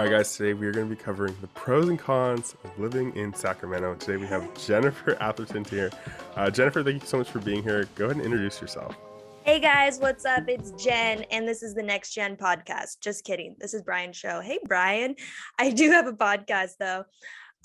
All right, guys, today we are going to be covering the pros and cons of living in Sacramento. Today we have Jennifer Atherton here. Jennifer, thank you so much for being here. Go ahead and introduce yourself. Hey guys, what's up? It's Jen, and this is the Next Gen podcast. Just kidding. This is Brian's show. Hey, Brian. I do have a podcast though.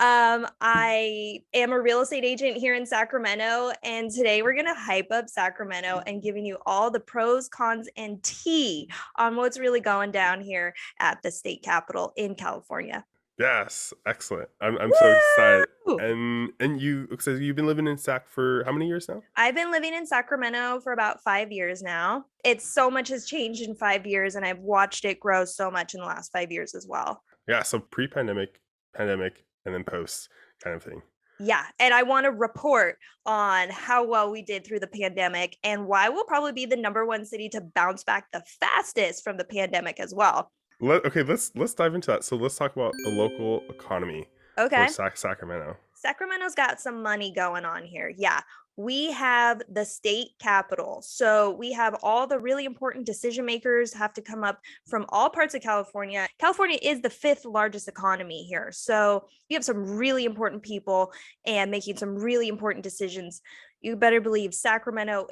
I am a real estate agent here in Sacramento, and today we're going to hype up Sacramento and giving you all the pros, cons, and tea on what's really going down here at the state capitol in California. Yes, excellent. I'm so excited. And so you've been living in Sac for how many years now? I've been living in Sacramento for about 5 years now. It's so much has changed in 5 years, and I've watched it grow so much in the last 5 years as well. Yeah, so pre-pandemic, pandemic, and then post kind of thing. Yeah, and I want to report on how well we did through the pandemic and why we'll probably be the #1 city to bounce back the fastest from the pandemic as well. Let's dive into that. So let's talk about the local economy. Okay. For Sacramento. Sacramento's got some money going on here. Yeah. We have the state capitol. So we have all the really important decision makers have to come up from all parts of California. California is the 5th largest economy here. So you have some really important people and making some really important decisions. You better believe Sacramento,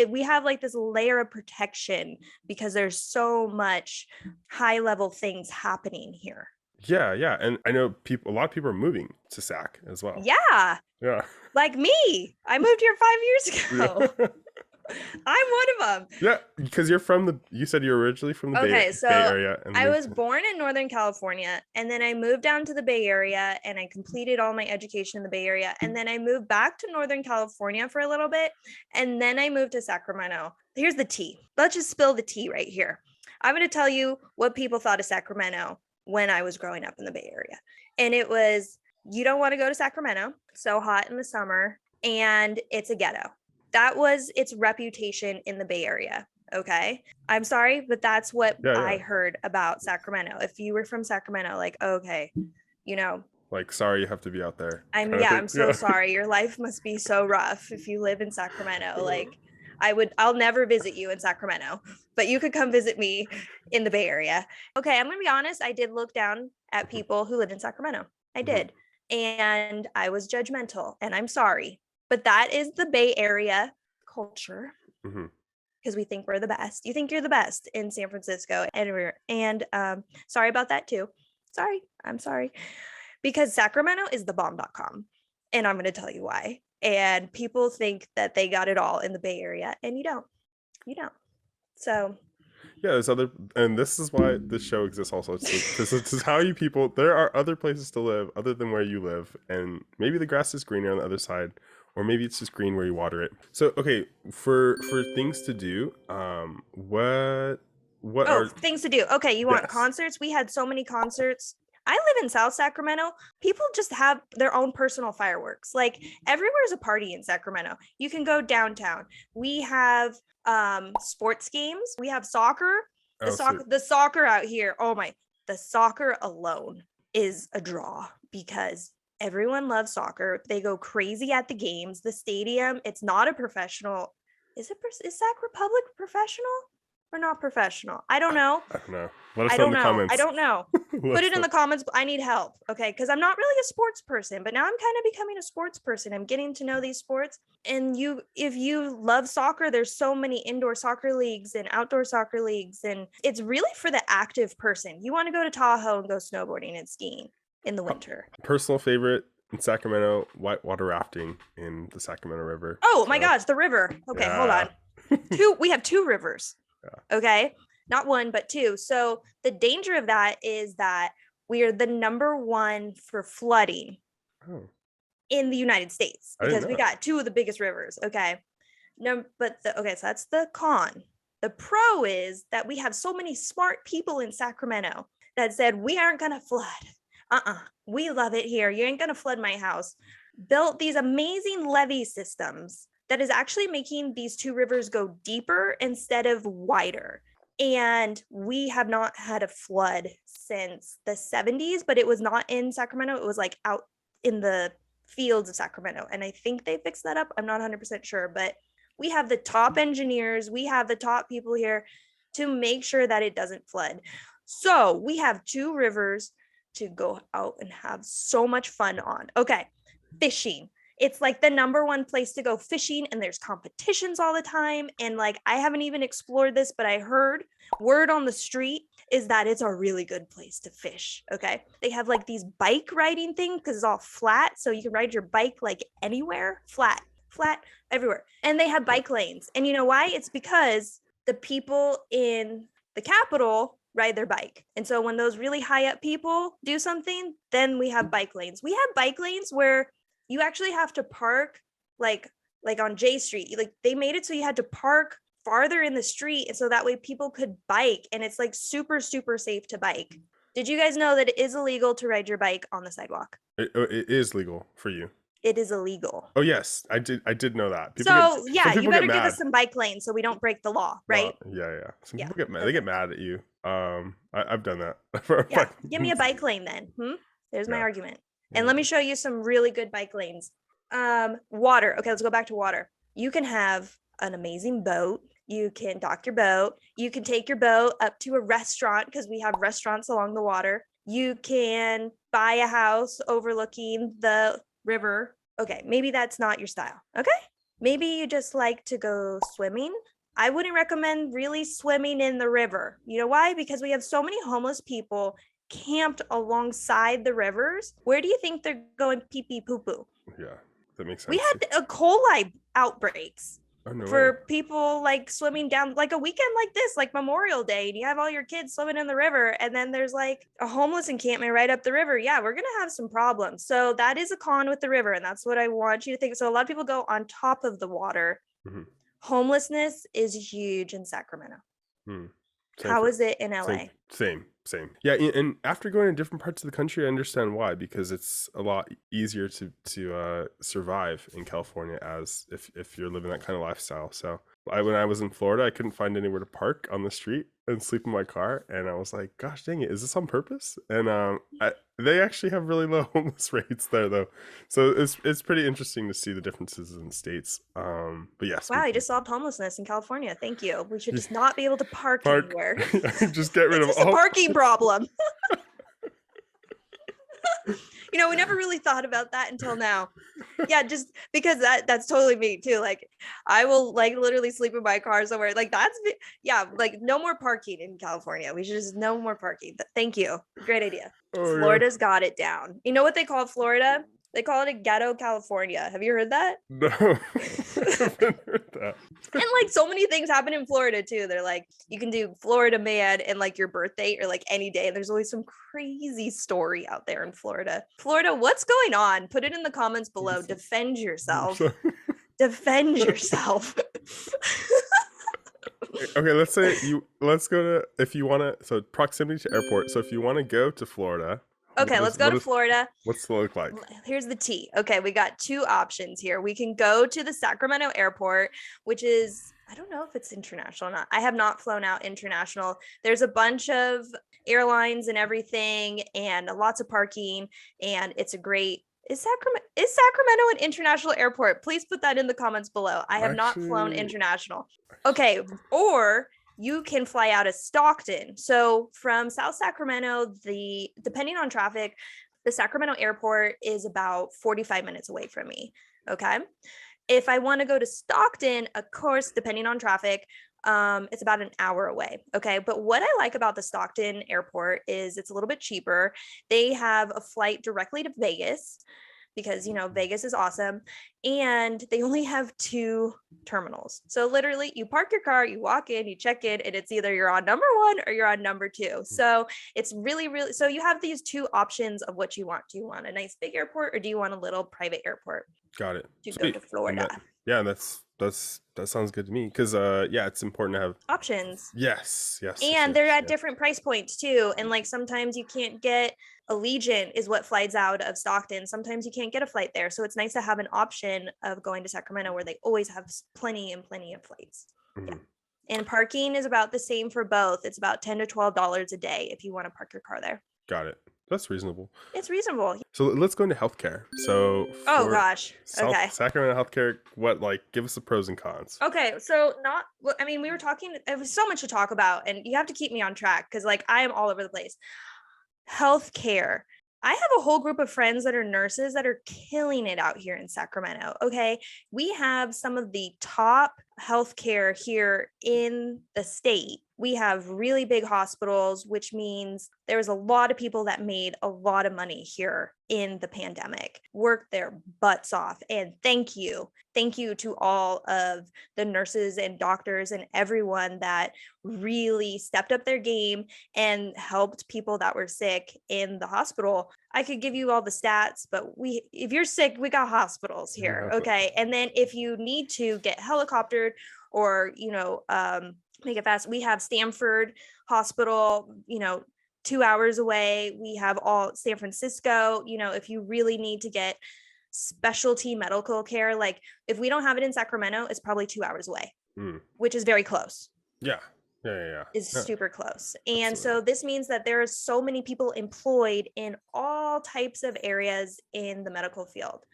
we have like this layer of protection because there's so much high level things happening here. Yeah. And I know a lot of people are moving to Sac as well. Yeah. Like me. I moved here 5 years ago. Yeah. I'm one of them. Yeah, because you said you're originally from the Bay Area. And I was born in Northern California, and then I moved down to the Bay Area, and I completed all my education in the Bay Area. And then I moved back to Northern California for a little bit, and then I moved to Sacramento. Here's the tea. Let's just spill the tea right here. I'm going to tell you what people thought of Sacramento when I was growing up in the Bay Area. And it was, you don't want to go to Sacramento, so hot in the summer, and it's a ghetto. That was its reputation in the Bay Area. Okay. I'm sorry, but that's what I heard about Sacramento. If you were from Sacramento, like, okay, like, sorry, you have to be out there. I'm so sorry. Your life must be so rough if you live in Sacramento. Like, I'll never visit you in Sacramento, but you could come visit me in the Bay Area. Okay. I'm going to be honest. I did look down at people who lived in Sacramento. I did. And I was judgmental, and I'm sorry. But that is the Bay Area culture because we think we're the best. You think you're the best in San Francisco and sorry about that too. I'm sorry. Because Sacramento is the bomb.com, and I'm going to tell you why. And people think that they got it all in the Bay Area, and you don't. So yeah, and this is why this show exists also. This is how there are other places to live other than where you live, and maybe the grass is greener on the other side. Or maybe it's just green where you water it. So, okay, for things to do, what are things to do? Okay, you want concerts? We had so many concerts. I live in South Sacramento. People just have their own personal fireworks. Like, everywhere is a party in Sacramento. You can go downtown. We have sports games. We have soccer. The soccer out here. The soccer alone is a draw because everyone loves soccer. They go crazy at the games. The stadium, it's not a professional. Is Sac Republic professional or not professional? I don't know. I don't know. Let us know in the comments. I don't know. Put it in the comments. I need help. Okay. Because I'm not really a sports person, but now I'm kind of becoming a sports person. I'm getting to know these sports. And if you love soccer, there's so many indoor soccer leagues and outdoor soccer leagues. And it's really for the active person. You want to go to Tahoe and go snowboarding and skiing in the winter. Personal favorite in Sacramento, whitewater rafting in the Sacramento River. Oh my gosh, the river. Okay, hold on. We have 2 rivers. Yeah. Okay, not 1, but 2. So the danger of that is that we are the #1 for flooding in the United States because we got 2 of the biggest rivers. Okay, so that's the con. The pro is that we have so many smart people in Sacramento that said we aren't gonna flood. We love it here. You ain't gonna flood my house. Built these amazing levee systems that is actually making these 2 rivers go deeper instead of wider. And we have not had a flood since the 70s, but it was not in Sacramento. It was like out in the fields of Sacramento. And I think they fixed that up. I'm not 100% sure, but we have the top engineers. We have the top people here to make sure that it doesn't flood. So we have 2 rivers to go out and have so much fun on. Okay, fishing. It's like the #1 place to go fishing, and there's competitions all the time. And like, I haven't even explored this, but I heard word on the street is that it's a really good place to fish. Okay, they have like these bike riding things because it's all flat, so you can ride your bike like anywhere, flat everywhere. And they have bike lanes. And you know why? It's because the people in the capital ride their bike. And so when those really high up people do something, then we have bike lanes. We have bike lanes where you actually have to park like on J Street. Like, they made it so you had to park farther in the street, and so that way people could bike, and it's like super safe to bike. Did you guys know that it is illegal to ride your bike on the sidewalk? It is legal for you. It is illegal. Oh yes, I did know that. You better give us some bike lanes so we don't break the law, right? Yeah. Some people get mad. They get mad at you. I've done that. Yeah, give me a bike lane then. There's my argument. And let me show you some really good bike lanes. Water. Okay, let's go back to water. You can have an amazing boat. You can dock your boat. You can take your boat up to a restaurant, because we have restaurants along the water. You can buy a house overlooking the river. Okay, maybe that's not your style. Okay, maybe you just like to go swimming. I wouldn't recommend really swimming in the river. You know why? Because we have so many homeless people camped alongside the rivers. Where do you think they're going pee pee poo poo? Yeah, that makes sense. We had E. coli outbreaks for way. people like swimming down like a weekend like this, like Memorial Day, and you have all your kids swimming in the river, and then there's like a homeless encampment right up the river. Yeah, we're gonna have some problems. So that is a con with the river, and that's what I want you to think. So a lot of people go on top of the water. Homelessness is huge in Sacramento. How is it in LA? Same. Yeah, and after going to different parts of the country, I understand why, because it's a lot easier to survive in California as if you're living that kind of lifestyle. So when I was in Florida, I couldn't find anywhere to park on the street and sleep in my car, and I was like, gosh dang it, is this on purpose? And they actually have really low homeless rates there, though, so it's pretty interesting to see the differences in states. But yes, wow, you just solved homelessness in California. Thank you. We should just not be able to park anywhere. Just get rid of all parking problem. You know, we never really thought about that until now. Yeah, just because that's totally me too. Like, I will like literally sleep in my car somewhere. Like, like no more parking in California. We should just no more parking. Thank you. Great idea. Florida's got it down. You know what they call Florida? They call it a ghetto California. Have you heard that? No, I haven't heard that. And like so many things happen in Florida too. They're like, you can do Florida Man and like your birthday or like any day. And there's always some crazy story out there in Florida. Florida, what's going on? Put it in the comments below. Defend yourself. Defend yourself. Okay, let's go to, if you want to, so proximity to airport. So if you want to go to Florida. Okay, let's go to Florida. What's it look like? Here's the tea. Okay, we got 2 options here. We can go to the Sacramento airport, which is, I don't know if it's international or not. I have not flown out international. There's a bunch of airlines and everything, and lots of parking, and it's a great, is Sacramento an international airport? Please put that in the comments below. I have not flown international. Okay, or you can fly out of Stockton. So from South Sacramento, depending on traffic, the Sacramento airport is about 45 minutes away from me. Okay. If I want to go to Stockton, of course, depending on traffic, it's about an hour away. Okay. But what I like about the Stockton airport is it's a little bit cheaper. They have a flight directly to Vegas, because, you know, Vegas is awesome. And they only have 2 terminals. So literally you park your car, you walk in, you check in, and it's either you're on number 1 or you're on number 2. So it's really, so you have these 2 options of what you want. Do you want a nice big airport, or do you want a little private airport? Got it. To go to Florida. That sounds good to me, because it's important to have options. Yes. And they're at different price points too. And like sometimes you can't get Allegiant is what flies out of Stockton. Sometimes you can't get a flight there. So it's nice to have an option of going to Sacramento where they always have plenty of flights. Yeah. And parking is about the same for both. It's about $10 to $12 a day if you want to park your car there. Got it. That's reasonable. It's reasonable. So let's go into healthcare. So Oh for gosh. Okay. Sacramento healthcare, give us the pros and cons. Okay, so we were talking, it was so much to talk about, and you have to keep me on track because like I am all over the place. Healthcare. I have a whole group of friends that are nurses that are killing it out here in Sacramento. Okay. We have some of the top healthcare here in the state. We have really big hospitals, which means there was a lot of people that made a lot of money here in the pandemic, worked their butts off. And thank you. Thank you to all of the nurses and doctors and everyone that really stepped up their game and helped people that were sick in the hospital. I could give you all the stats, but if you're sick, we got hospitals here. Okay. And then if you need to get helicoptered or, make it fast, we have Stanford Hospital, 2 hours away. We have all San Francisco, if you really need to get specialty medical care, like if we don't have it in Sacramento, it's probably 2 hours away, which is very close. Yeah. Is super close. And absolutely. So this means that there are so many people employed in all types of areas in the medical field.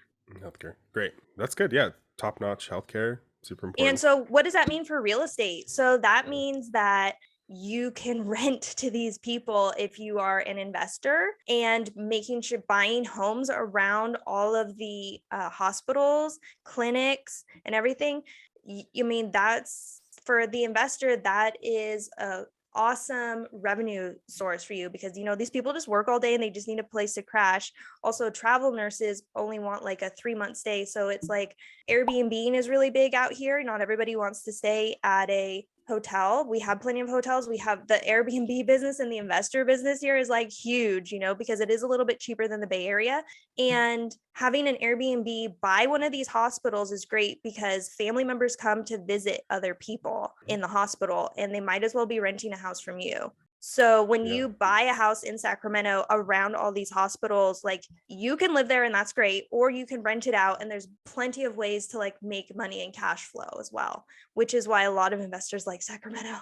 Healthcare. Great. That's good. Yeah. Top-notch healthcare. Super important. And so what does that mean for real estate? So that means that you can rent to these people if you are an investor, and making sure buying homes around all of the hospitals, clinics, and everything. That's for the investor, that is a awesome revenue source for you because these people just work all day and they just need a place to crash. Also, travel nurses only want like a 3-month stay, so it's like Airbnb is really big out here. Not everybody wants to stay at a hotel. We have plenty of hotels. We have the Airbnb business, and the investor business here is like huge, because it is a little bit cheaper than the Bay Area. And having an Airbnb by one of these hospitals is great because family members come to visit other people in the hospital, and they might as well be renting a house from you. So when you buy a house in Sacramento around all these hospitals, like you can live there and that's great, or you can rent it out. And there's plenty of ways to like make money and cash flow as well, which is why a lot of investors like Sacramento.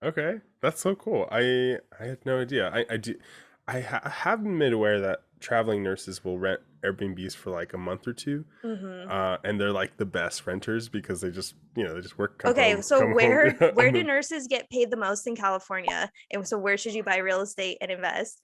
Okay. That's so cool. I had no idea. I have been made aware that traveling nurses will rent Airbnbs for like a month or two. And they're like the best renters because they just work. Okay, so where do nurses get paid the most in California? And so where should you buy real estate and invest?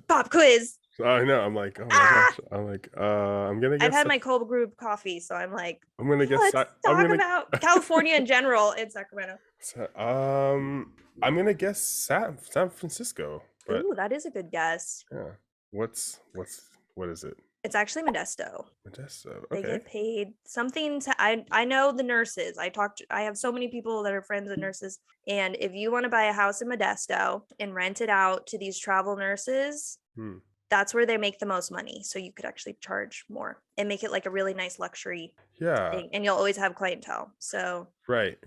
Pop quiz. I know. I'm like, oh my gosh. I'm like, I'm gonna guess. I've had my cold brew coffee, so I'm like, I'm gonna guess. Let's talk about California in general in Sacramento. So, I'm gonna guess San Francisco. But, ooh, that is a good guess. Yeah. What is it? It's actually Modesto. Okay. They get paid something I know the nurses. I have so many people that are friends of nurses. And if you want to buy a house in Modesto and rent it out to these travel nurses, that's where they make the most money. So you could actually charge more and make it like a really nice luxury thing. And you'll always have clientele. So Right.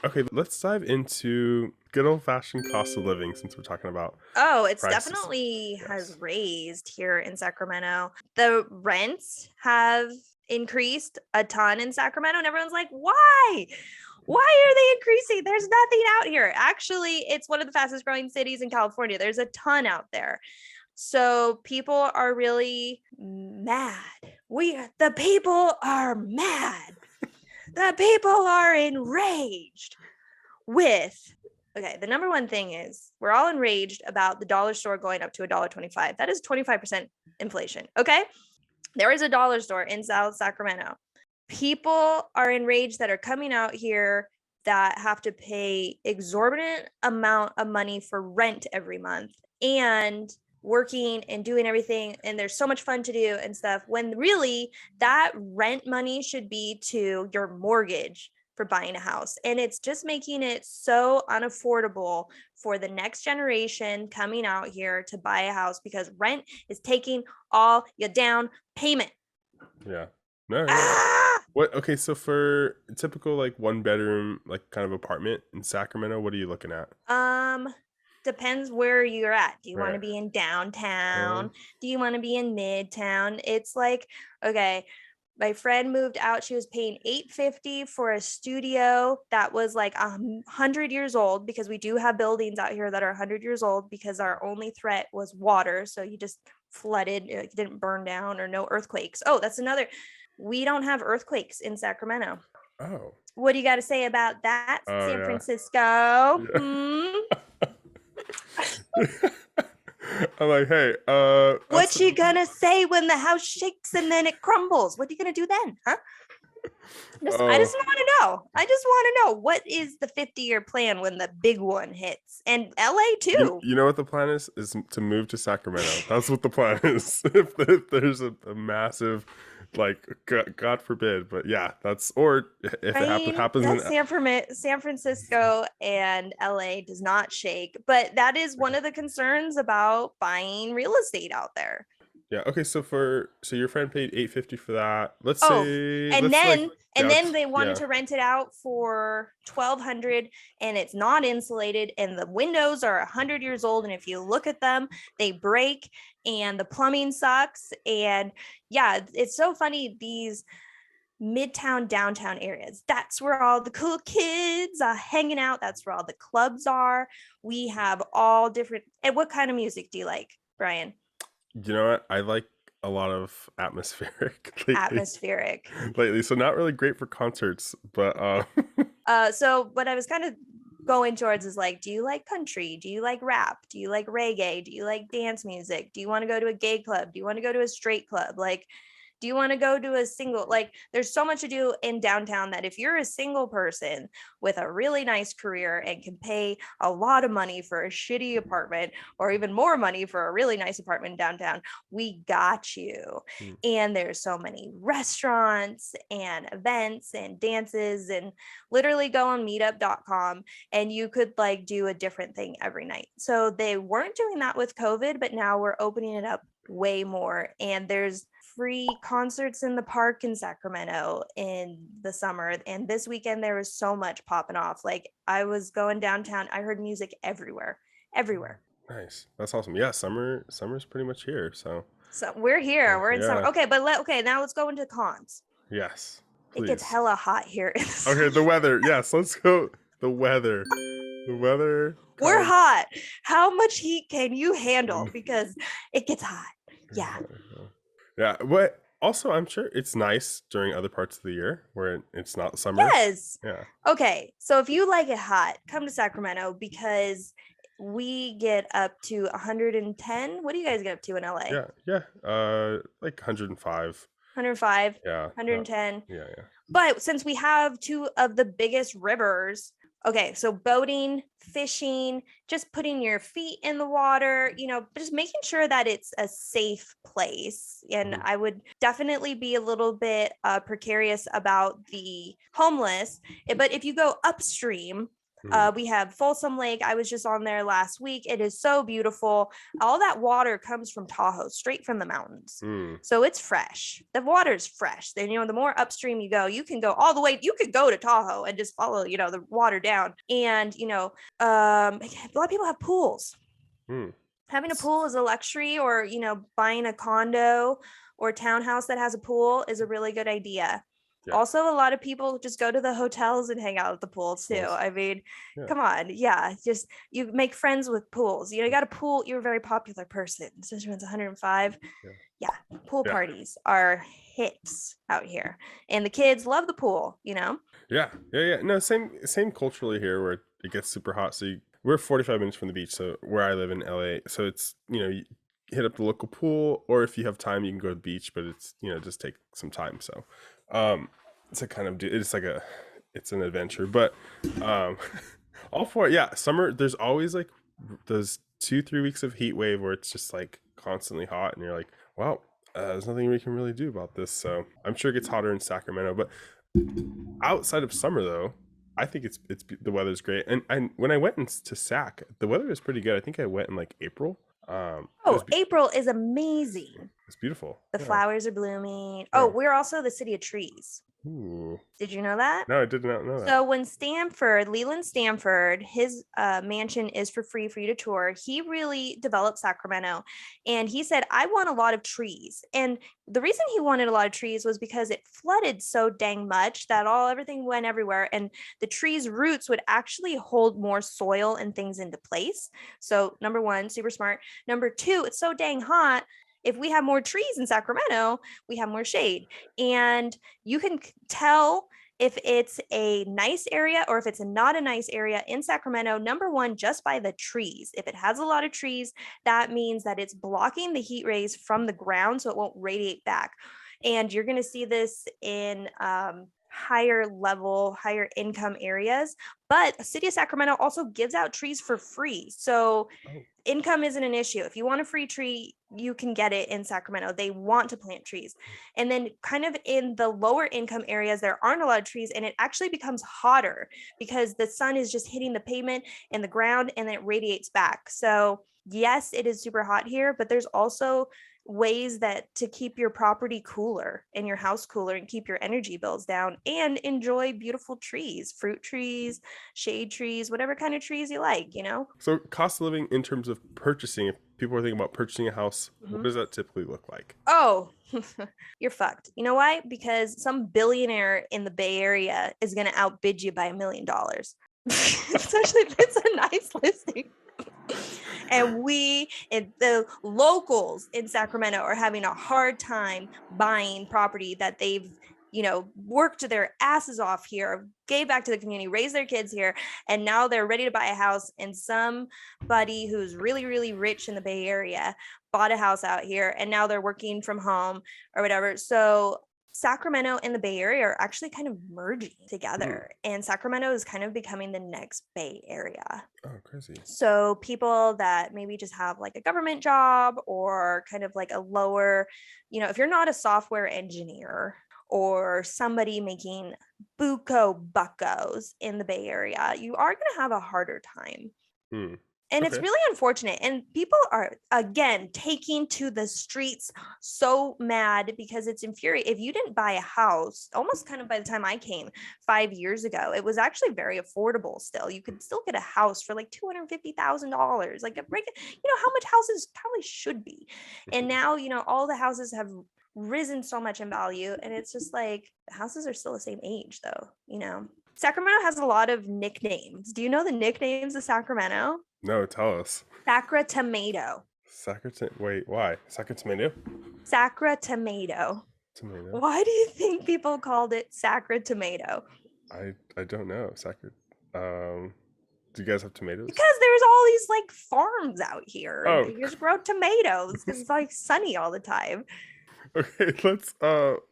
Okay, let's dive into good old-fashioned cost of living since we're talking about it's prices. Definitely has raised here in Sacramento. The rents have increased a ton in Sacramento, and everyone's like, why are they increasing? There's nothing out here. Actually, it's one of the fastest growing cities in California. There's a ton out there. So people are really mad. The people are mad. The people are enraged with, the number one thing is we're all enraged about the dollar store going up to $1.25. That is 25% inflation. Okay. There is a dollar store in South Sacramento. People are enraged that are coming out here that have to pay exorbitant amount of money for rent every month and working and doing everything, and there's so much fun to do and stuff, when really that rent money should be to your mortgage for buying a house. And it's just making it so unaffordable for the next generation coming out here to buy a house because rent is taking all your down payment. What? Okay, so for typical like 1-bedroom like kind of apartment in Sacramento, what are you looking at? Depends where you're at. Do you want to be in downtown? Do you want to be in midtown? It's like, okay, My friend moved out. She was paying $850 for a studio that was like 100 years old, because we do have buildings out here that are 100 years old, because our only threat was water. So you just flooded, it didn't burn down, or no earthquakes. Oh, that's another. We don't have earthquakes in Sacramento. Oh. What do you got to say about that, San Francisco? Yeah. I'm like, hey, what you gonna say when the house shakes and then it crumbles? What are you gonna do then, huh? I just want to know. I just want to know, what is the 50-year plan when the big one hits? And LA too. You know what the plan is to move to Sacramento. That's what the plan is. if there's a massive, like, God forbid, but yeah, that's, or if it happens in San Francisco and LA does not shake, but that is one of the concerns about buying real estate out there. Yeah. Okay. So your friend paid $850 for that. Let's say, and then they wanted to rent it out for $1,200, and it's not insulated, and the windows are 100 years old, and if you look at them, they break, and the plumbing sucks. And yeah, it's so funny, these midtown, downtown areas, that's where all the cool kids are hanging out. That's where all the clubs are. We have all different. And what kind of music do you like, Brian? You know what? I like a lot of atmospheric lately. So not really great for concerts, but so what I was kind of going towards is like, do you like country? Do you like rap? Do you like reggae? Do you like dance music? Do you want to go to a gay club? Do you want to go to a straight club? Like, do you want to go to a single? Like, there's so much to do in downtown that if you're a single person with a really nice career and can pay a lot of money for a shitty apartment, or even more money for a really nice apartment downtown, we got you. And there's so many restaurants and events and dances, and literally go on meetup.com and you could like do a different thing every night. So they weren't doing that with COVID, but now we're opening it up way more. And there's free concerts in the park in Sacramento in the summer. And this weekend there was so much popping off. Like, I was going downtown, I heard music everywhere. Nice. That's awesome. Yeah, summer's pretty much here. So we're here. We're in summer. Okay, but now let's go into cons. Yes. Please. It gets hella hot here. Okay, the weather. Yes, let's go. The weather. We're hot. How much heat can you handle? Because it gets hot. Yeah, but also I'm sure it's nice during other parts of the year where it's not summer. Yes. Yeah. Okay, so if you like it hot, come to Sacramento, because we get up to 110. What do you guys get up to in LA? Yeah. Like 105. 105. Yeah. 110. Yeah. But since we have two of the biggest rivers, okay, so boating, fishing, just putting your feet in the water, just making sure that it's a safe place. And I would definitely be a little bit precarious about the homeless. But if you go upstream, we have Folsom Lake. I was just on there last week. It is so beautiful. All that water comes from Tahoe, straight from the mountains. So it's fresh. The water's fresh. Then, the more upstream you go, you can go all the way. You could go to Tahoe and just follow, the water down. And, a lot of people have pools. Having a pool is a luxury, or, buying a condo or townhouse that has a pool is a really good idea. Yeah. Also, a lot of people just go to the hotels and hang out at the pool too. I mean, come on. Yeah. Just, you make friends with pools. You got a pool. You're a very popular person. Especially when it's 105. Yeah. Pool parties are hits out here. And the kids love the pool, Yeah. No, same culturally here, where it gets super hot. So we're 45 minutes from the beach. So where I live in LA. So it's, you hit up the local pool, or if you have time, you can go to the beach, but it's, just take some time. So, it's a kind of, it's an adventure, but all for it. Yeah, summer, there's always like those 2-3 weeks of heat wave where it's just like constantly hot, and you're like, well, there's nothing we can really do about this. So I'm sure it gets hotter in Sacramento, but outside of summer though, I think it's the weather's great. And when I went to Sac, the weather is pretty good. I think I went in like April. April is amazing. It's beautiful. The flowers are blooming. We're also the city of trees. Ooh. Did you know that? No, I did not know that. So when Leland Stanford, his mansion is for free for you to tour. He really developed Sacramento, and he said, "I want a lot of trees." And the reason he wanted a lot of trees was because it flooded so dang much that everything went everywhere, and the trees' roots would actually hold more soil and things into place. So number one, super smart. Number two, it's so dang hot. If we have more trees in Sacramento, we have more shade, and you can tell if it's a nice area or if it's not a nice area in Sacramento. Number one, just by the trees. If it has a lot of trees, that means that it's blocking the heat rays from the ground so it won't radiate back. And you're going to see this in higher level, higher income areas. But the city of Sacramento also gives out trees for free. So income isn't an issue. If you want a free tree, you can get it in Sacramento. They want to plant trees. And then kind of in the lower income areas, there aren't a lot of trees, and it actually becomes hotter because the sun is just hitting the pavement and the ground, and then it radiates back. So yes, it is super hot here, but there's also ways that to keep your property cooler and your house cooler and keep your energy bills down and enjoy beautiful trees, fruit trees, shade trees, whatever kind of trees you like, you know? So cost of living in terms of purchasing, if people are thinking about purchasing a house, what does that typically look like? Oh, you're fucked. You know why? Because some billionaire in the Bay Area is going to outbid you by $1 million. Especially if it's a nice listing. And the locals in Sacramento are having a hard time buying property that they've, worked their asses off here, gave back to the community, raised their kids here, and now they're ready to buy a house. And somebody who's really, really rich in the Bay Area bought a house out here, and now they're working from home or whatever. So Sacramento and the Bay Area are actually kind of merging together, and Sacramento is kind of becoming the next Bay Area. Oh, crazy. So people that maybe just have like a government job or kind of like a lower, if you're not a software engineer or somebody making buccos in the Bay Area, you are going to have a harder time. And it's really unfortunate. And people are, again, taking to the streets so mad because it's infuriating. If you didn't buy a house, almost kind of by the time I came 5 years ago, it was actually very affordable still. You could still get a house for like $250,000, like how much houses probably should be. And now, all the houses have risen so much in value. And it's just like the houses are still the same age though, Sacramento has a lot of nicknames. Do you know the nicknames of Sacramento? No, tell us. Sacra Tomato. Wait, why? Sacra Tomato? Sacra Tomato. Tomato. Why do you think people called it Sacra Tomato? I don't know. Sacra. Do you guys have tomatoes? Because there's all these like farms out here. Oh. They just grow tomatoes because it's like sunny all the time. Okay, let's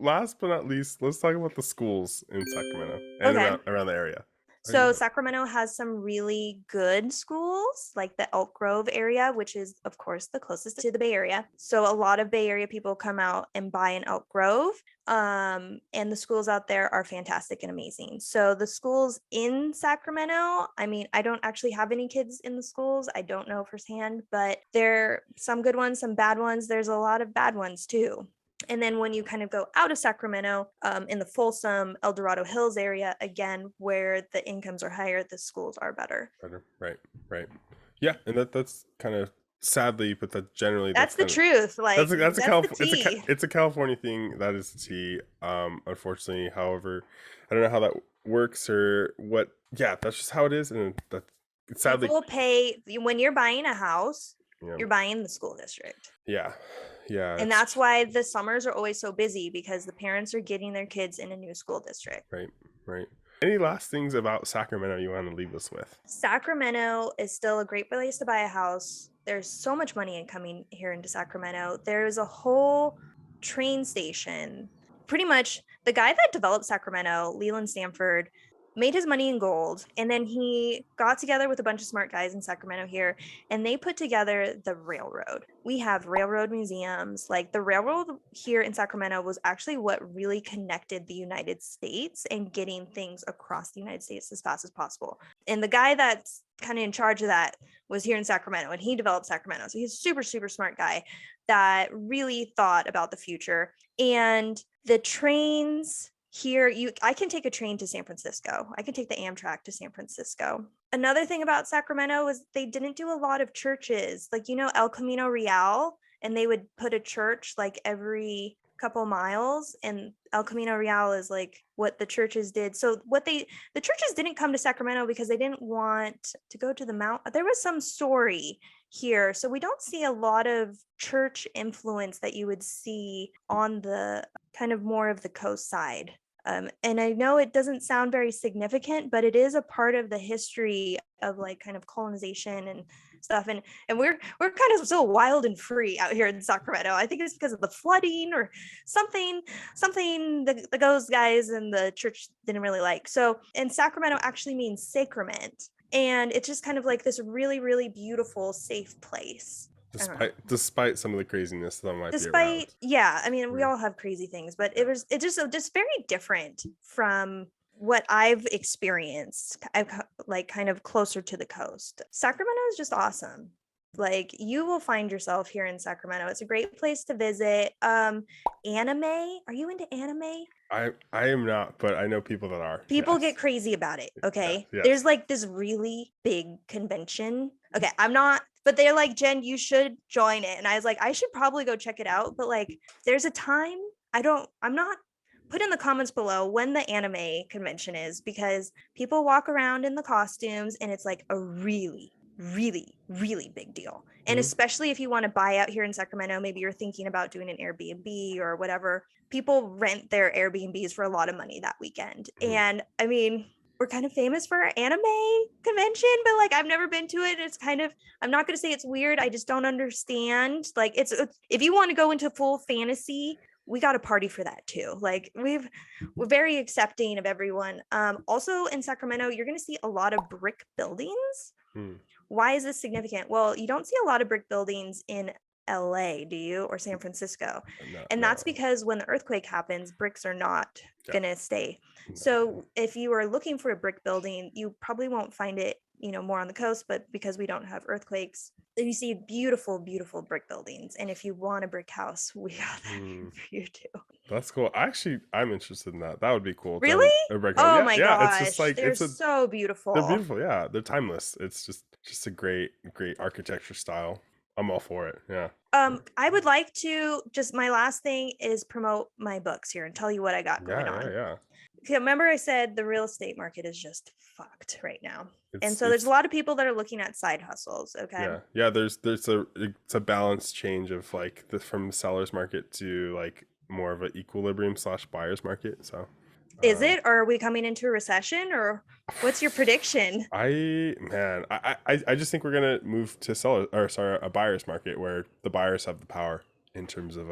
last but not least, let's talk about the schools in Sacramento and around the area. So Sacramento has some really good schools, like the Elk Grove area, which is, of course, the closest to the Bay Area. So a lot of Bay Area people come out and buy in Elk Grove. And the schools out there are fantastic and amazing. So the schools in Sacramento, I mean, I don't actually have any kids in the schools. I don't know firsthand, but there are some good ones, some bad ones. There's a lot of bad ones too. And then when you kind of go out of Sacramento, in the Folsom, El Dorado Hills area, again, where the incomes are higher, the schools are better. Right. Yeah, and that's kind of sadly, but that's the truth. Like it's a California thing. That is the tea. Unfortunately, however, I don't know how that works or what. Yeah, that's just how it is, and that's sadly. People pay when you're buying a house. You're buying the school district. Yeah. And that's why the summers are always so busy because the parents are getting their kids in a new school district. Right. Any last things about Sacramento you want to leave us with? Sacramento is still a great place to buy a house. There's so much money coming here into Sacramento. There's a whole train station. Pretty much the guy that developed Sacramento, Leland Stanford, made his money in gold, and then he got together with a bunch of smart guys in Sacramento here, and they put together the railroad. We have railroad museums. Like the railroad here in Sacramento was actually what really connected the United States and getting things across the United States as fast as possible. And the guy that's kind of in charge of that was here in Sacramento, and he developed Sacramento. So he's a super, super smart guy that really thought about the future. And the trains here I can take a train to San Francisco. I can take the Amtrak to San Francisco. Another thing about Sacramento is they didn't do a lot of churches. Like, El Camino Real, and they would put a church like every couple miles, and El Camino Real is like what the churches did. So the churches didn't come to Sacramento because they didn't want to go to the mountain. There was some story here. So we don't see a lot of church influence that you would see on the kind of more of the coast side. And I know it doesn't sound very significant, but it is a part of the history of like kind of colonization and stuff. And we're kind of so wild and free out here in Sacramento. I think it's because of the flooding or something the Ghost guys and the church didn't really like. So, and Sacramento actually means sacrament. And it's just kind of like this really, really beautiful, safe place. Despite some of the craziness that might be around. Yeah, I mean, we all have crazy things, but it's just very different from what I've experienced. I've like kind of closer to the coast. Sacramento is just awesome. Like, you will find yourself here in Sacramento. It's a great place to visit. Anime, are you into anime? I am not, but I know people that are. People get crazy about it. Okay. Yes. There's like this really big convention. Okay. I'm not, but they're like, Jen, you should join it. And I was like, I should probably go check it out. But like, there's a time I'm not. Put in the comments below when the anime convention is, because people walk around in the costumes and it's like a really, really, really big deal. And especially if you want to buy out here in Sacramento, maybe you're thinking about doing an Airbnb or whatever. People rent their Airbnbs for a lot of money that weekend. And I mean, we're kind of famous for our anime convention, but like, I've never been to it. It's kind of, I'm not going to say it's weird. I just don't understand. Like, it's if you want to go into full fantasy, we got a party for that too. Like, we're very accepting of everyone. Also in Sacramento, you're going to see a lot of brick buildings. Why is this significant? Well, you don't see a lot of brick buildings in LA, do you? Or San Francisco? No, that's because when the earthquake happens, bricks are not going to stay. So if you are looking for a brick building, you probably won't find it, more on the coast, but because we don't have earthquakes, you see beautiful, beautiful brick buildings. And if you want a brick house, we got that for you too. That's cool. Actually, I'm interested in that. That would be cool. Really? Oh my gosh. It's just like, they're so beautiful. They're beautiful. Yeah. They're timeless. It's just a great, great architecture style. I'm all for it. Yeah. I would like to my last thing is promote my books here and tell you what I got going on. Yeah. Remember I said the real estate market is just fucked right now. And so there's a lot of people that are looking at side hustles. Okay. Yeah. It's a balanced change of like from the seller's market to like more of an equilibrium / buyer's market. So is it, or are we coming into a recession, or what's your prediction? I just think we're gonna move to a buyer's market where the buyers have the power in terms of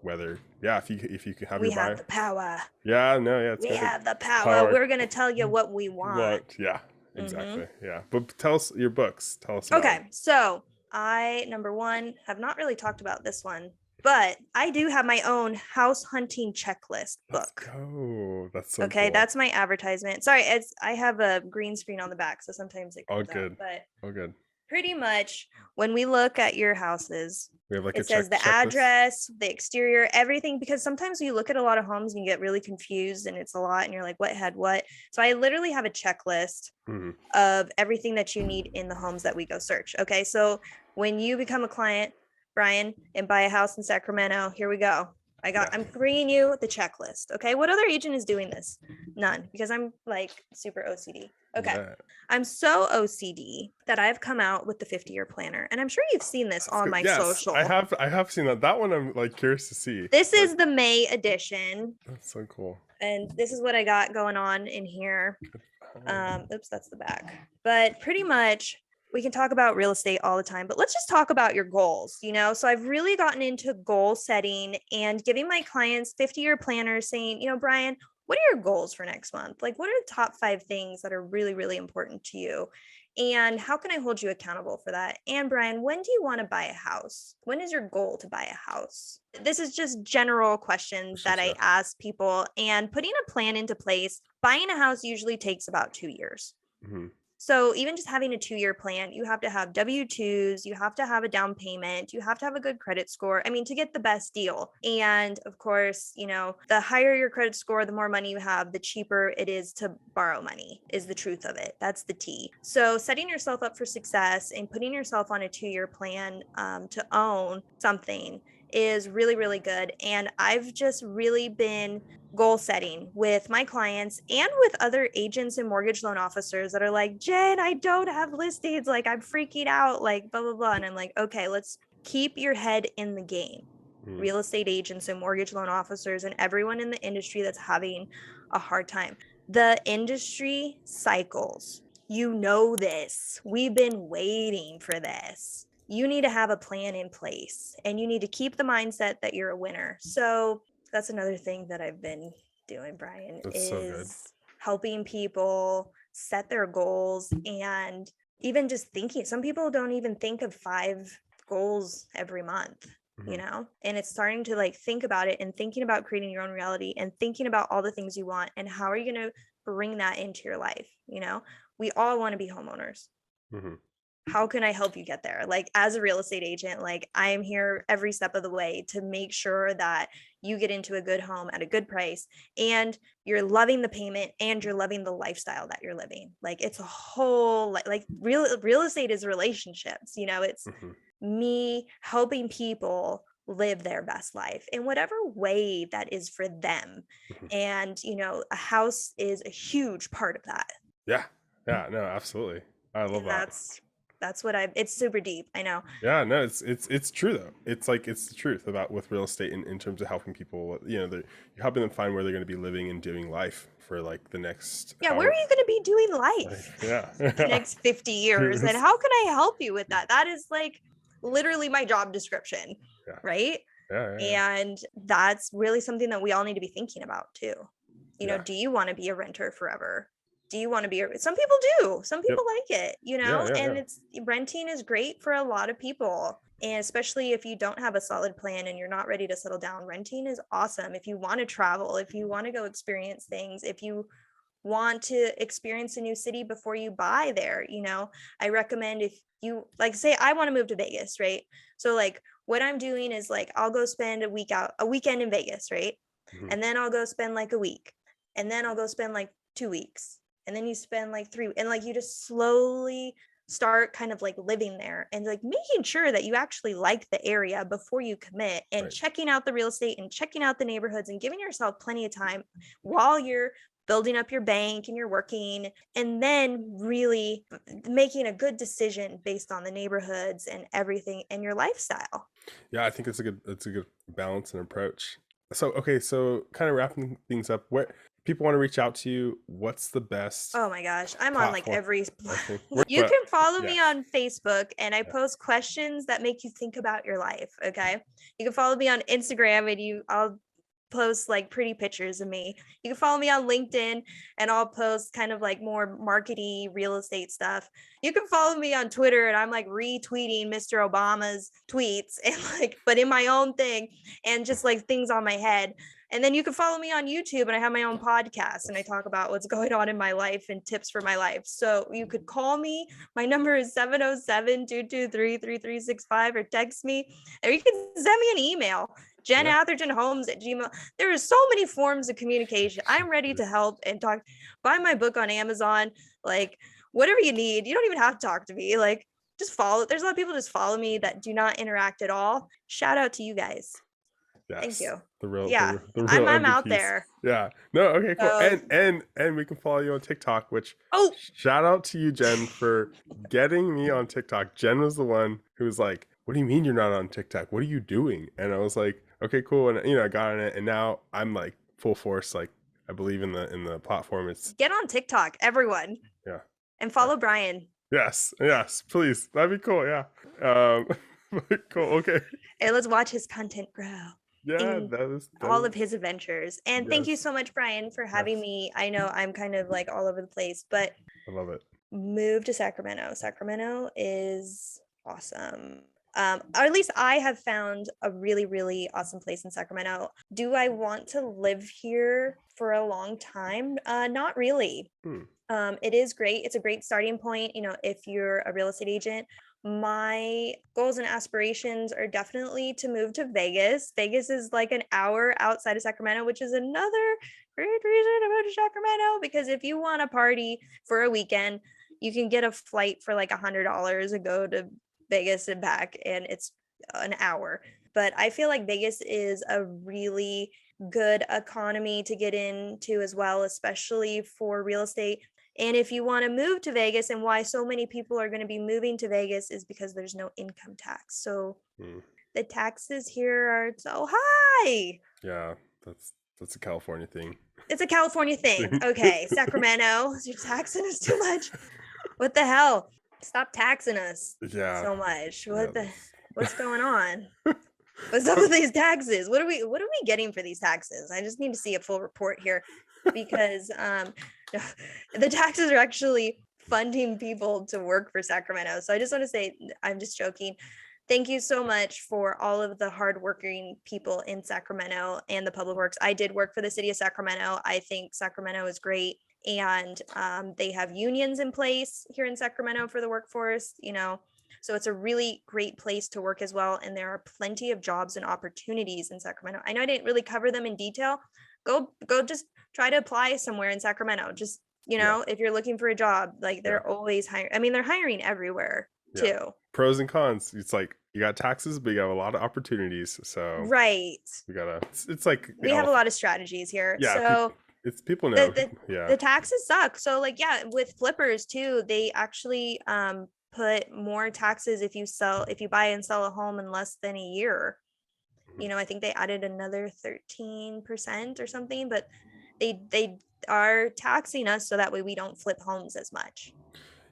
whether if you can have your buyer. We have the power. Yeah, no, yeah, we have the power. We're gonna tell you what we want. Yeah, exactly. Yeah, but tell us your books. Tell us. Okay, so I, number one, have not really talked about this one, but I do have my own house hunting checklist book. Oh, that's so okay. Cool. That's my advertisement. Sorry, I have a green screen on the back, so sometimes it comes out, but good. Pretty much when we look at your houses, we have like it says the address, the exterior, everything, because sometimes you look at a lot of homes and you get really confused and it's a lot and you're like, what had what? So I literally have a checklist of everything that you need in the homes that we go search. Okay. So when you become a client, Brian, and buy a house in Sacramento, here we go. I'm bringing you the checklist. Okay. What other agent is doing this? None, because I'm like super OCD. Okay. Yeah. I'm so OCD that I've come out with the 50-year planner. And I'm sure you've seen this on my social. I have seen that. That one I'm like curious to see. This is the May edition. That's so cool. And this is what I got going on in here. Oops, that's the back. But pretty much we can talk about real estate all the time, but let's just talk about your goals, So I've really gotten into goal setting and giving my clients 50-year planners saying, Brian, what are your goals for next month? Like, what are the top 5 things that are really, really important to you? And how can I hold you accountable for that? And Brian, when do you want to buy a house? When is your goal to buy a house? This is just general questions that I ask people, and putting a plan into place. Buying a house usually takes about 2 years. So even just having a 2-year plan, you have to have W-2s, you have to have a down payment, you have to have a good credit score. I mean, to get the best deal. And of course, you know, the higher your credit score, the more money you have, the cheaper it is to borrow money, is the truth of it. That's the T. So setting yourself up for success and putting yourself on a 2-year plan to own something is really, really good. And I've just really been goal setting with my clients and with other agents and mortgage loan officers that are like, Jen, I don't have listings. Like, I'm freaking out, like, blah, blah, blah. And I'm like, okay, let's keep your head in the game. Real estate agents and mortgage loan officers and everyone in the industry that's having a hard time. The industry cycles. You know this. We've been waiting for this. You need to have a plan in place and you need to keep the mindset that you're a winner. So that's another thing that I've been doing, Brian, That's is so good. helping people set their goals and even just thinking. Some people don't even think of 5 goals every month, you know, and it's starting to like think about it and thinking about creating your own reality and thinking about all the things you want and how are you going to bring that into your life. You know, we all want to be homeowners. How can I help you get there? Like, as a real estate agent, like, I am here every step of the way to make sure that you get into a good home at a good price and you're loving the payment and you're loving the lifestyle that you're living. Like, it's a whole, like real estate is relationships, you know, it's me helping people live their best life in whatever way that is for them. And, you know, a house is a huge part of that. Yeah. No, absolutely. I love And that. That's what it's super deep. I know. Yeah, no, it's true though. It's like, it's the truth about with real estate in terms of helping people, you know, you're helping them find where they're going to be living and doing life for like the next. Yeah, where are you going to be doing life the next 50 years? And how can I help you with that? That is like literally my job description, right? And that's really something that we all need to be thinking about too. You know, do you want to be a renter forever? Do you want to be some people do, some people like it, you know, and it's renting is great for a lot of people. And especially if you don't have a solid plan and you're not ready to settle down, renting is awesome. If you want to travel, if you want to go experience things, if you want to experience a new city before you buy there, you know, I recommend if you like, say I want to move to Vegas, right? So like what I'm doing is like, I'll go spend a weekend in Vegas, right? And then I'll go spend like a week. And then I'll go spend like 2 weeks. And then you spend like 3, and like you just slowly start kind of like living there and like making sure that you actually like the area before you commit and checking out the real estate and checking out the neighborhoods and giving yourself plenty of time while you're building up your bank and you're working, and then really making a good decision based on the neighborhoods and everything and your lifestyle. Yeah, I think it's a good balance and approach. So, okay, so kind of wrapping things up, where people want to reach out to you, what's the best? Oh my gosh, I'm on like every Where- you but- can follow me yes. on Facebook and I post questions that make you think about your life. Okay, you can follow me on Instagram and I'll post like pretty pictures of me. You can follow me on LinkedIn and I'll post kind of like more markety real estate stuff. You can follow me on Twitter and I'm like retweeting Mr. Obama's tweets and like, but in my own thing and just like things on my head. And then you can follow me on YouTube and I have my own podcast and I talk about what's going on in my life and tips for my life. So you could call me. My number is 707-223-3365 or text me, or you can send me an email. JenAthertonHomes@gmail. There are so many forms of communication. I'm ready to help and talk. Buy my book on Amazon. Like whatever you need. You don't even have to talk to me. Like just follow. There's a lot of people just follow me that do not interact at all. Shout out to you guys. Yes. Thank you. The real I'm out MVPs. there. Yeah. No, okay, cool. So, and we can follow you on TikTok, which oh, shout out to you, Jen, for getting me on TikTok. Jen was the one who was like, "What do you mean you're not on TikTok? What are you doing?" And I was like, "Okay, cool." And I got on it, and now I'm like full force. Like I believe in the platform. It's get on TikTok, everyone. Yeah. And follow Brian. Yes, please. That'd be cool. Yeah. Cool. Okay. And let's watch his content grow. Yeah, all of his adventures. And thank you so much, Brian, for having me. I know I'm kind of like all over the place, but I love it. Move to Sacramento. Sacramento is awesome. or at least I have found a really, really awesome place in Sacramento. Do I want to live here for a long time? Not really. It is great. It's a great starting point, you know, if you're a real estate agent. My goals and aspirations are definitely to move to Vegas. Vegas is like an hour outside of Sacramento, which is another great reason to move to Sacramento, because if you want to party for a weekend, you can get a flight for like $100 and go to Vegas and back, and it's an hour. But I feel like Vegas is a really good economy to get into as well, especially for real estate. And if you want to move to Vegas, and why so many people are going to be moving to Vegas is because there's no income tax. So the taxes here are so high. Yeah, that's a California thing. It's a California thing. Okay, Sacramento, you're taxing us too much. What the hell? Stop taxing us so much. What's going on? What's up with these taxes? What are we getting for these taxes? I just need to see a full report here, because the taxes are actually funding people to work for Sacramento. So I just want to say, I'm just joking. Thank you so much for all of the hardworking people in Sacramento and the public works. I did work for the city of Sacramento. I think Sacramento is great. And they have unions in place here in Sacramento for the workforce, you know, so it's a really great place to work as well. And there are plenty of jobs and opportunities in Sacramento. I know I didn't really cover them in detail. Go just try to apply somewhere in Sacramento. Just, you know, if you're looking for a job, like they're always hiring. I mean, they're hiring everywhere too. Pros and cons. It's like you got taxes, but you have a lot of opportunities. So we gotta, it's like we have a lot of strategies here. Yeah. So it's people know. The taxes suck. So like, with flippers too, they actually put more taxes if you buy and sell a home in less than a year. You know, I think they added another 13% or something, but they are taxing us so that way we don't flip homes as much.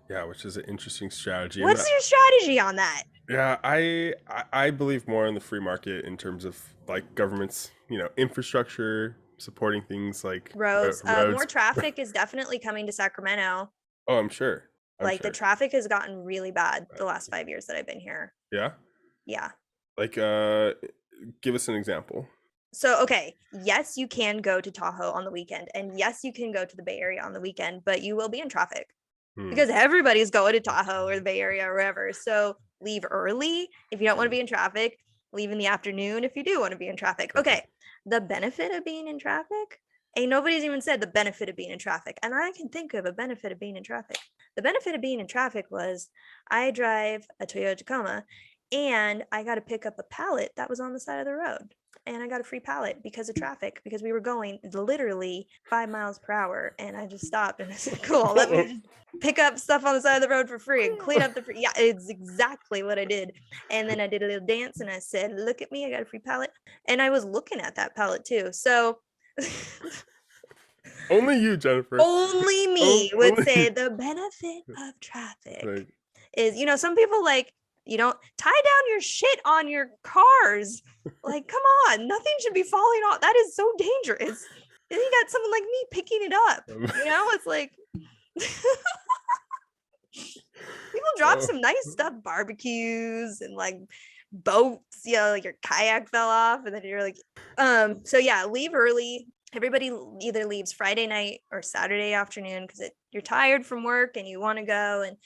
Yeah, which is an interesting strategy. What's your strategy on that? Yeah, I believe more in the free market in terms of like government's, you know, infrastructure supporting things like roads. More traffic is definitely coming to Sacramento. Oh, I'm sure. The traffic has gotten really bad the last 5 years that I've been here. Yeah. Like give us an example. So, okay, yes, you can go to Tahoe on the weekend, and yes, you can go to the Bay Area on the weekend, but you will be in traffic because everybody's going to Tahoe or the Bay Area or wherever. So leave early if you don't want to be in traffic. Leave in the afternoon if you do want to be in traffic. Okay, the benefit of being in traffic, ain't nobody's even said the benefit of being in traffic, and I can think of a benefit of being in traffic. The benefit of being in traffic was I drive a Toyota Tacoma, and I got to pick up a pallet that was on the side of the road. And I got a free pallet because of traffic, because we were going literally 5 miles per hour. And I just stopped and I said, cool, let me just pick up stuff on the side of the road for free and clean up yeah, it's exactly what I did. And then I did a little dance and I said, look at me, I got a free pallet. And I was looking at that pallet too. So only you, Jennifer. Only me would say the benefit of traffic is, you know, some people like, you don't tie down your shit on your cars. Like, come on, nothing should be falling off. That is so dangerous. Then you got someone like me picking it up. You know, it's like people drop some nice stuff, barbecues and like boats, you know, like your kayak fell off and then you're like, so yeah, leave early. Everybody either leaves Friday night or Saturday afternoon because you're tired from work and you want to go, and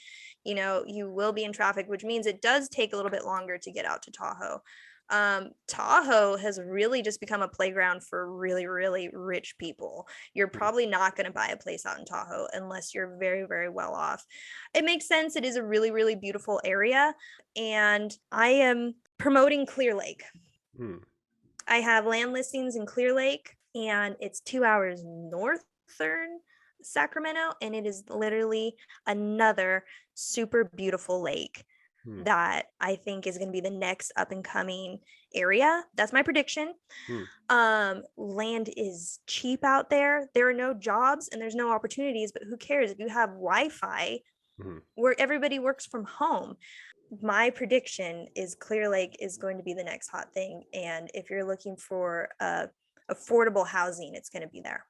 you know you will be in traffic, which means it does take a little bit longer to get out to Tahoe. Tahoe has really just become a playground for really, really rich people. You're probably not going to buy a place out in Tahoe unless you're very, very well off. It makes sense. It is a really, really beautiful area, and I am promoting Clear Lake. I have land listings in Clear Lake, and it's 2 hours northern Sacramento, and it is literally another super beautiful lake that I think is going to be the next up and coming area. That's my prediction. Land is cheap out there. There are no jobs and there's no opportunities, but who cares if you have Wi-Fi where everybody works from home? My prediction is Clear Lake is going to be the next hot thing, and if you're looking for affordable housing, it's going to be there.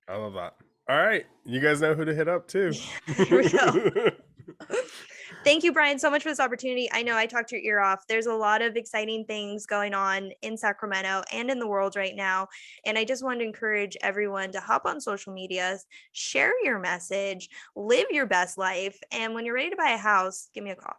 I love that. All right, you guys know who to hit up too. Here we go. Thank you, Brian, so much for this opportunity. I know I talked your ear off. There's a lot of exciting things going on in Sacramento and in the world right now. And I just want to encourage everyone to hop on social media, share your message, live your best life. And when you're ready to buy a house, give me a call.